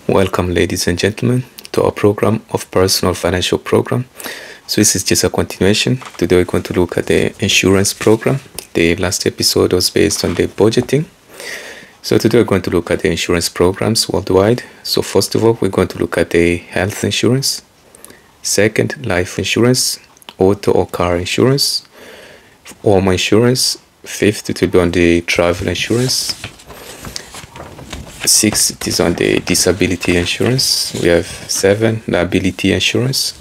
Welcome, ladies and gentlemen, to our program of personal financial program. So this is just a continuation. Today we're going to look at the insurance program. The last episode was based on the budgeting. So today we're going to look at the insurance programs worldwide. So first of all, we're going to look at the health insurance. Second, life insurance, auto or car insurance, home insurance. Fifth, it will be on the travel insurance. Six, it is on the disability insurance. We have 7, liability insurance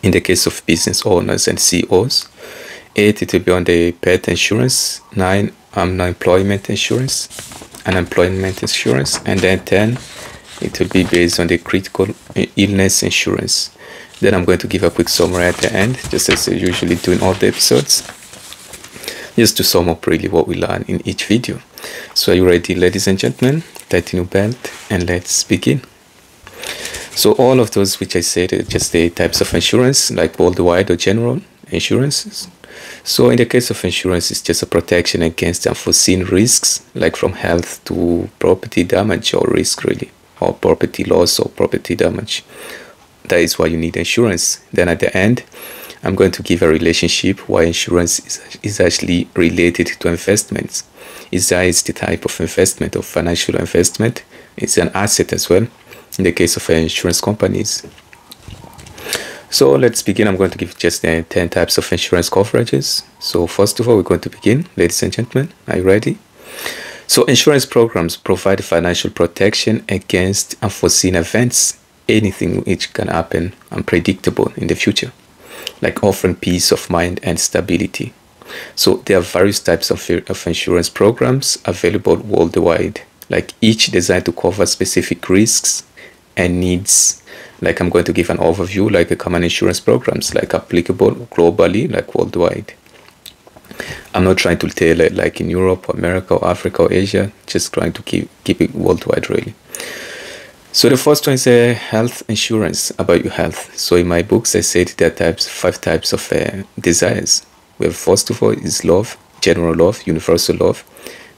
in the case of business owners and CEOs. 8, it will be on the pet insurance. 9, unemployment insurance. And then 10, it will be based on the critical illness insurance. Then I'm going to give a quick summary at the end, just as I usually do in all the episodes, just to sum up really what we learn in each video. So are you ready, ladies and gentlemen? Tighten your belt and let's begin. So all of those which I said are just the types of insurance, like worldwide or general insurances. So in the case of insurance, it's just a protection against unforeseen risks, like from health to property damage or risk really, or property loss or property damage. That is why you need insurance. Then at the end, I'm going to give a relationship why insurance is actually related to investments. Is the type of investment or financial investment. It's an asset as well in the case of insurance companies. So let's begin. I'm going to give just 10 types of insurance coverages. So first of all, we're going to begin. Ladies and gentlemen, are you ready? So insurance programs provide financial protection against unforeseen events, anything which can happen unpredictable in the future, like offering peace of mind and stability. So there are various types of insurance programs available worldwide, like each designed to cover specific risks and needs. Like I'm going to give an overview, like a common insurance programs, like applicable globally, like worldwide. I'm not trying to tailor it like in Europe or America or Africa or Asia, just trying to keep it worldwide really. So the first one is health insurance, about your health. So in my books, I said there are 5 types of desires. Well, first of all is love, general love, universal love.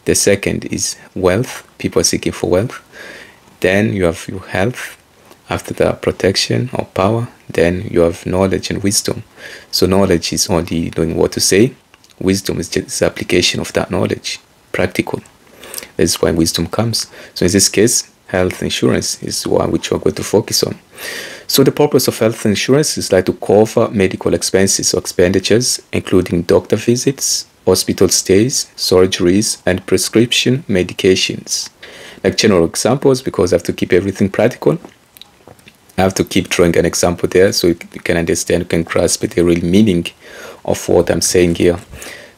The second is wealth, people are seeking for wealth. Then you have your health, after that protection or power. Then you have knowledge and wisdom. So knowledge is only knowing what to say. Wisdom is just the application of that knowledge, practical. That's why wisdom comes. So in this case, health insurance is one which we're going to focus on. So the purpose of health insurance is like to cover medical expenses or expenditures, including doctor visits, hospital stays, surgeries, and prescription medications. Like general examples, because I have to keep everything practical, I have to keep drawing an example there so you can understand, you can grasp the real meaning of what I'm saying here.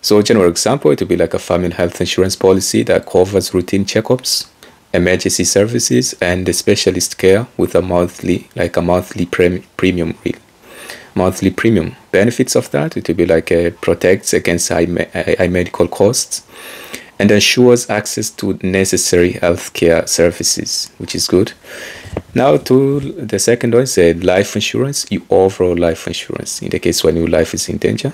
So a general example, it would be like a family health insurance policy that covers routine checkups, emergency services, and the specialist care with a monthly premium. Monthly premium benefits of that, it will be like protects against high medical costs and ensures access to necessary healthcare services, which is good. Now to the second one is life insurance, your overall life insurance in the case when your life is in danger,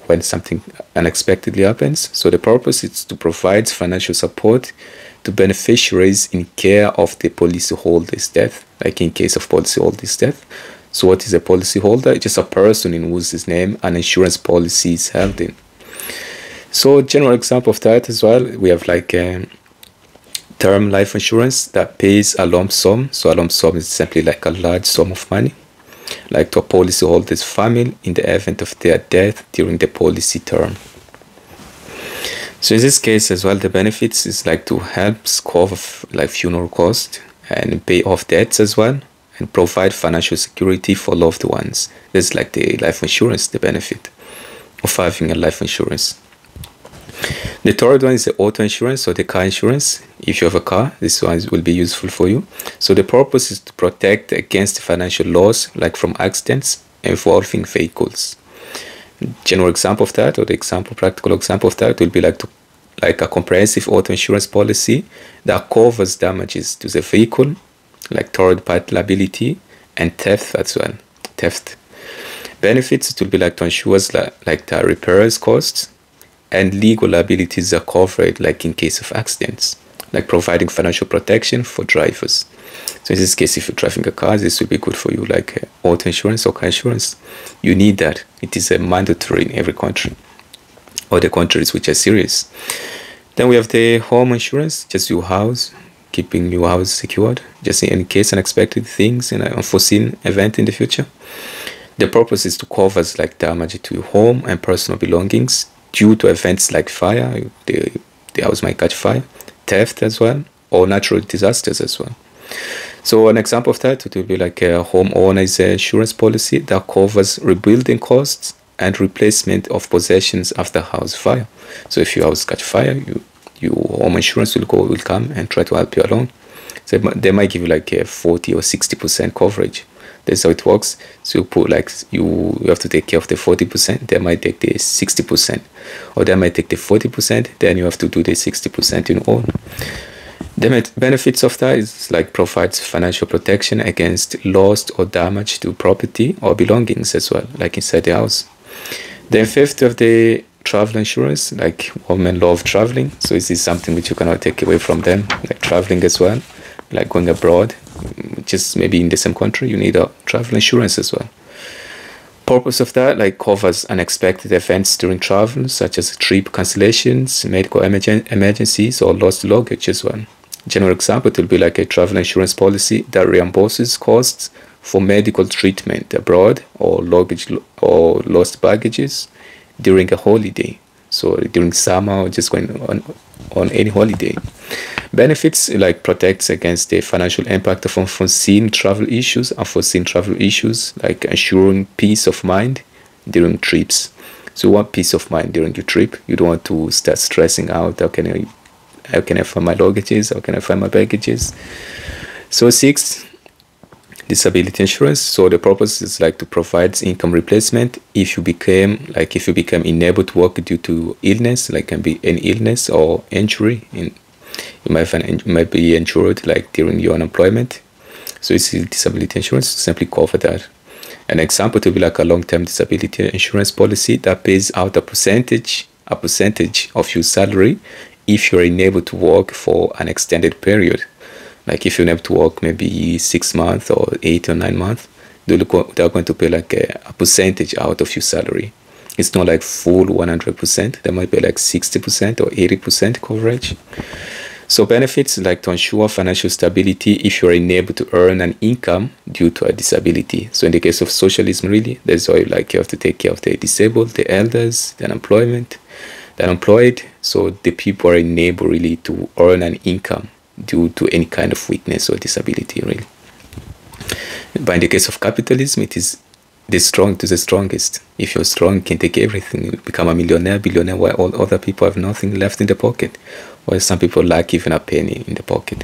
when something unexpectedly happens. So the purpose is to provide financial support to beneficiaries in care of the policyholder's death, like in case of policyholder's death. So what is a policyholder? It's just a person in whose name an insurance policy is held in. So general example of that as well, we have like term life insurance that pays a lump sum. So a lump sum is simply like a large sum of money, like to a policyholder's family in the event of their death during the policy term. So in this case as well, the benefits is like to help cover like funeral costs and pay off debts as well, and provide financial security for loved ones. This is like the life insurance, the benefit of having a life insurance. The third one is the auto insurance or the car insurance. If you have a car, this one will be useful for you. So the purpose is to protect against financial loss, like from accidents involving vehicles. General example of that, or the practical example of that, will be like a comprehensive auto insurance policy that covers damages to the vehicle, like third-party liability and theft as well. Theft benefits, it will be like to ensure like the repairs costs, and legal liabilities are covered, like in case of accidents, like providing financial protection for drivers. So in this case, if you're driving a car, this will be good for you, like auto insurance or car insurance. You need that. It is a mandatory in every country, or the countries which are serious. Then we have the home insurance, just your house, keeping your house secured, just in case unexpected things and unforeseen event in the future. The purpose is to cover like damage to your home and personal belongings due to events like fire, the house might catch fire, theft as well, or natural disasters as well. So an example of that would be like a homeowner's insurance policy that covers rebuilding costs and replacement of possessions after house fire. So if your house catch fire, your home insurance will come and try to help you along. So they might give you like a 40 or 60% coverage. That's how it works. So you put like you have to take care of the 40%. They might take the 60%, or they might take the 40%. Then you have to do the 60% in all. The benefits of that is like provides financial protection against loss or damage to property or belongings as well, like inside the house. The fifth of the travel insurance, like women love traveling, so this is something which you cannot take away from them, like traveling as well, like going abroad, just maybe in the same country, you need a travel insurance as well. Purpose of that, like covers unexpected events during travel, such as trip cancellations, medical emergencies, or lost luggage as well. General example, it will be like a travel insurance policy that reimburses costs for medical treatment abroad, or luggage or lost baggages during a holiday. So during summer, or just going on any holiday. Benefits like protects against the financial impact of unforeseen travel issues, like ensuring peace of mind during trips. So you want peace of mind during your trip. You don't want to start stressing out, how can I find my luggages, how can I find my baggages. So sixth, disability insurance. So the purpose is like to provide income replacement if you become unable to work due to illness, like can be any illness or injury. You might be injured like during your unemployment. So it's disability insurance, simply cover that. An example to be like a long-term disability insurance policy that pays out a percentage of your salary if you're unable to work for an extended period. Like if you're unable to work maybe 6 months or 8 or 9 months, they're going to pay like a percentage out of your salary. It's not like full 100%. There might be like 60% or 80% coverage. So benefits like to ensure financial stability if you're unable to earn an income due to a disability. So in the case of socialism, really, that's why like you have to take care of the disabled, the elders, the unemployed. So the people are unable really to earn an income due to any kind of weakness or disability, really. But in the case of capitalism, it is the strong to the strongest. If you're strong, you can take everything. You become a millionaire, billionaire, while all other people have nothing left in the pocket. While some people lack even a penny in the pocket.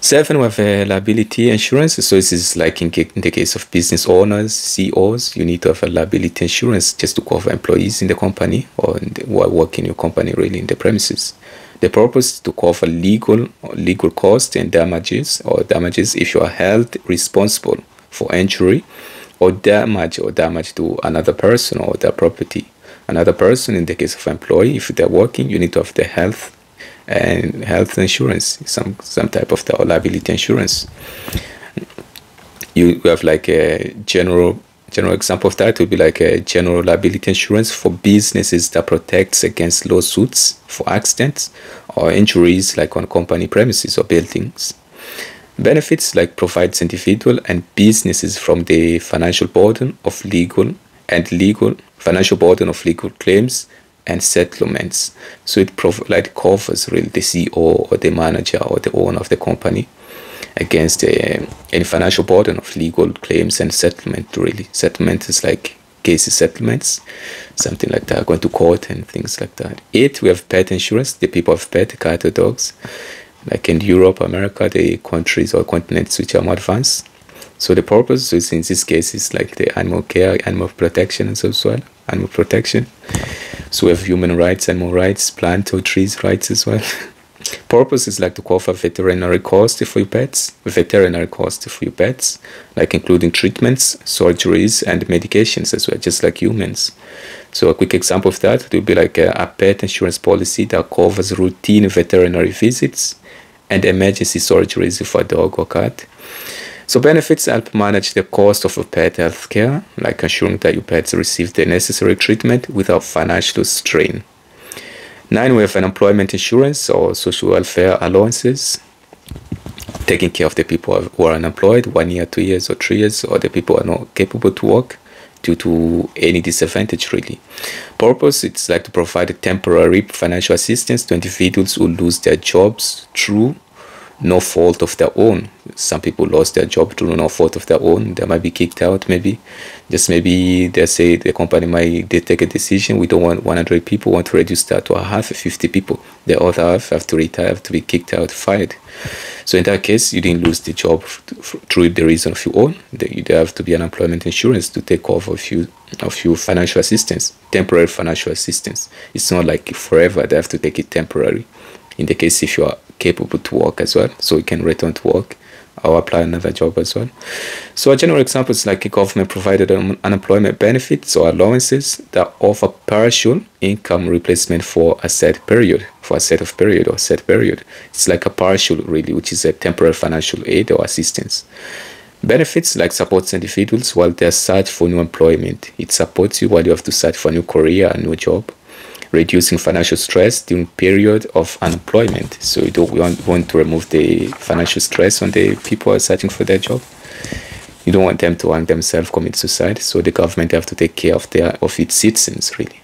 7, we have a liability insurance. So this is like in the case of business owners, CEOs, you need to have a liability insurance just to cover employees in the company or who are working in your company, really in the premises. The purpose is to cover legal costs and damages if you are held responsible for injury or damage to another person or their property. Another person, in the case of employee, if they're working, you need to have the health insurance, some type of the liability insurance. You have like a general example of that would be like a general liability insurance for businesses that protects against lawsuits for accidents or injuries like on company premises or buildings. Benefits like provides individual and businesses from the financial burden of legal claims and settlements. So it covers really the CEO or the manager or the owner of the company against any financial burden of legal claims and settlement. Really, settlement is like cases settlements, something like that, going to court and things like that. 8, we have pet insurance. The people have pet, cat or dogs, like in Europe, America, the countries or continents which are more advanced. So the purpose is in this case is like the animal care, animal protection, and so on. Animal protection. So we have human rights, animal rights, plant or trees rights as well. Purpose is like to cover veterinary costs for your pets, like including treatments, surgeries, and medications as well, just like humans. So a quick example of that would be like a pet insurance policy that covers routine veterinary visits and emergency storage reserve for a dog or cat. So benefits help manage the cost of a pet health care, like ensuring that your pets receive the necessary treatment without financial strain. 9, we have unemployment insurance or social welfare allowances, taking care of the people who are unemployed 1 year, 2 years, or 3 years, or the people who are not capable to work due to any disadvantage really. Purpose, it's like to provide a temporary financial assistance to individuals who lose their jobs through no fault of their own. Some people lost their job through no fault of their own. They might be kicked out, maybe they say the company they take a decision, we don't want 100 people, want to reduce that to half, 50 people. The other half have to retire, have to be kicked out, fired. So in that case, you didn't lose the job through the reason of your own. There have to be unemployment insurance to take over of your financial assistance, temporary financial assistance. It's not like forever, they have to take it temporary. In the case if you are capable to work as well, so you can return to work or apply another job as well. So a general example is like a government provided unemployment benefits or allowances that offer partial income replacement for a set period, It's like a partial really, which is a temporary financial aid or assistance. Benefits like supports individuals while they search for new employment. It supports you while you have to search for a new career, a new job. Reducing financial stress during period of unemployment. So we want to remove the financial stress when the people are searching for their job. You don't want them to harm themselves, commit suicide. So the government have to take care of its citizens really,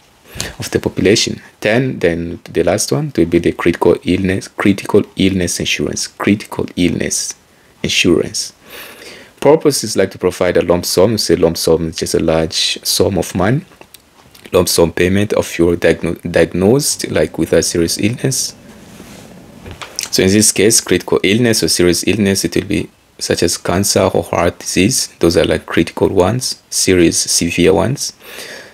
of the population. 10, then the last one will be the critical illness insurance. Purpose is like to provide a lump sum. Say lump sum is just a large sum of money. Lump sum payment of your diagnosed like with a serious illness. So in this case, critical illness or serious illness, it will be such as cancer or heart disease. Those are like critical ones, serious, severe ones.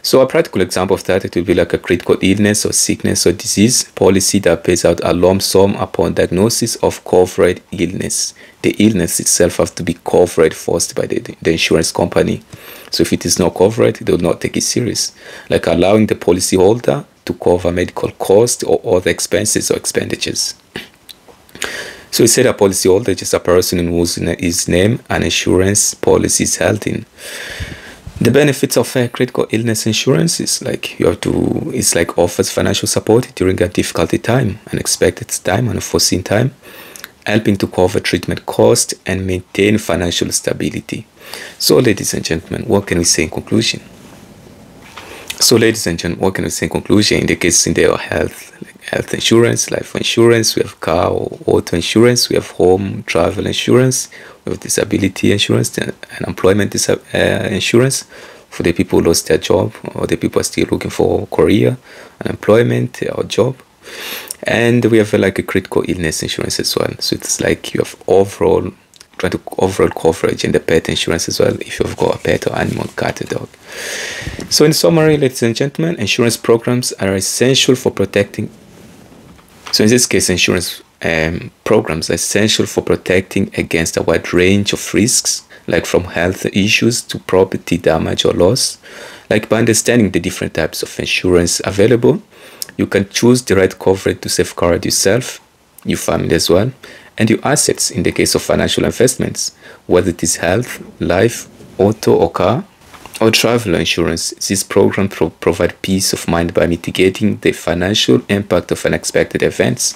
So a practical example of that, it will be like a critical illness or sickness or disease policy that pays out a lump sum upon diagnosis of covered illness. The illness itself has to be covered first by the insurance company. So if it is not covered, they will not take it serious. Like allowing the policyholder to cover medical costs or other expenses or expenditures. So we said a policyholder is just a person in whose name an insurance policy is held in. The benefits of critical illness insurance is like it's like offers financial support during a difficult time, unexpected time, unforeseen time, helping to cover treatment costs and maintain financial stability. So ladies and gentlemen, what can we say in conclusion? In the case in the health insurance, life insurance, we have car or auto insurance, we have home travel insurance, we have disability insurance and employment insurance for the people who lost their job or the people are still looking for career, employment or job. And we have like a critical illness insurance as well. So it's like you have overall coverage in the pet insurance as well if you've got a pet or animal, cat or dog. So in summary, ladies and gentlemen, insurance programs are essential for protecting. So in this case, insurance programs are essential for protecting against a wide range of risks, like from health issues to property damage or loss. Like by understanding the different types of insurance available, you can choose the right coverage to safeguard yourself, your family as well, and your assets in the case of financial investments, whether it is health, life, auto or car, or travel insurance. This program provide peace of mind by mitigating the financial impact of unexpected events.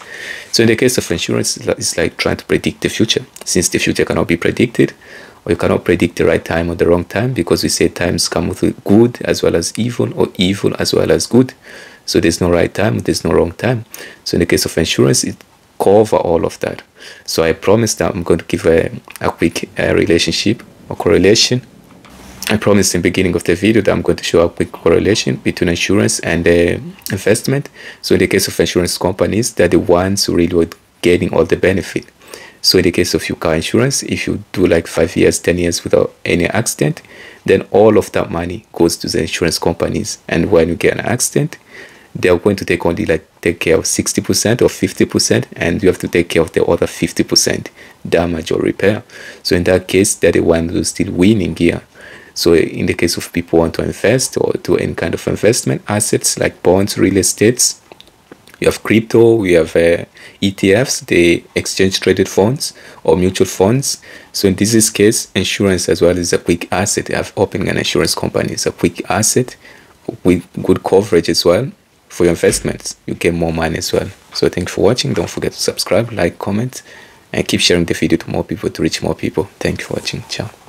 So in the case of insurance, it's like trying to predict the future, since the future cannot be predicted, or you cannot predict the right time or the wrong time, because we say times come with good as well as evil, or evil as well as good. So there's no right time, there's no wrong time. So in the case of insurance, it cover all of that. So I promised that I'm going to give a quick relationship or correlation. I promised in the beginning of the video that I'm going to show a quick correlation between insurance and investment. So in the case of insurance companies, they're the ones who really are getting all the benefit. So in the case of your car insurance, if you do like 5 years, 10 years without any accident, then all of that money goes to the insurance companies. And when you get an accident, they're going to take care of 60% or 50%, and you have to take care of the other 50% damage or repair. So in that case, they're the ones who's still winning here. So in the case of people who want to invest or do any kind of investment assets like bonds, real estates, You have crypto, we have ETFs, the exchange traded funds or mutual funds. So in this case, insurance as well is a quick asset. You have opening an insurance company is a quick asset with good coverage as well. For your investments, you get more money as well. So thanks for watching. Don't forget to subscribe, like, comment, and keep sharing the video to more people to reach more people. Thank you for watching. Ciao.